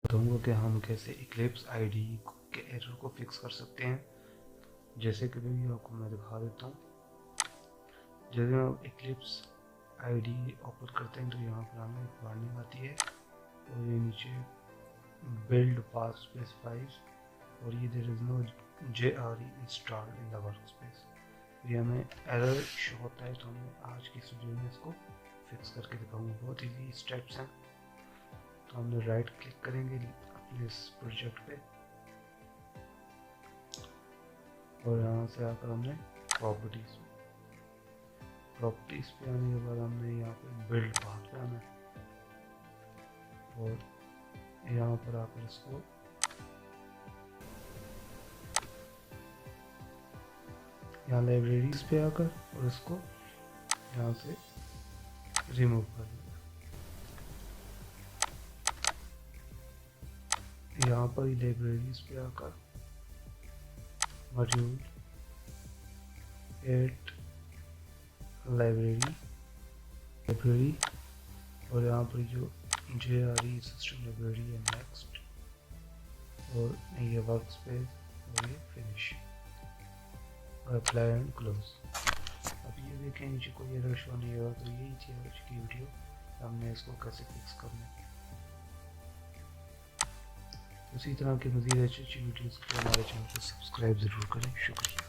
बताऊंगा कि हम कैसे इक्लिप्स आईडी के एरर को फिक्स कर सकते हैं। जैसे कि भी आपको मैं दिखा देता हूँ। जैसे हम इक्लिप्स आईडी ओपन करते हैं तो यहाँ पर हमें एक वार्निंग आती है और ये नीचे बिल्ड पाथ स्पेसिफाइज और ये there is no JRE installed in the workspace. ये हमें एरर शो होता है, तो हमें आज की इस वीडियो में इसको फिक्स करके दिखाऊंगा। बहुत इजी स्टेप्स हैं। तो हमने राइट क्लिक करेंगे अपने इस प्रोजेक्ट पे और यहाँ से आकर हमने प्रॉपर्टीज पे आने के बाद हमने यहाँ पे बिल्ड पाथ पे आना है और यहाँ पर आकर इसको यहाँ लाइब्रेरीज पे आकर और इसको यहाँ से रिमूव कर देंगे। यहाँ पर ही लाइब्रेरीज पे आकर मॉड्यूल 8 लाइब्रेरी और यहाँ पर जो JRE सिस्टम लाइब्रेरी है नेक्स्ट और ये वर्क स्पेस और ये फिनिश और अप्लाई एंड क्लोज। अब ये देखें नीचे कोई एरर शो नहीं होगा। तो यही थी आज की वीडियो, हमने इसको कैसे फिक्स करना है। उसी तरह की मज़ीद अच्छी वीडियोज़ के लिए हमारे चैनल को सब्सक्राइब ज़रूर करें। शुक्रिया।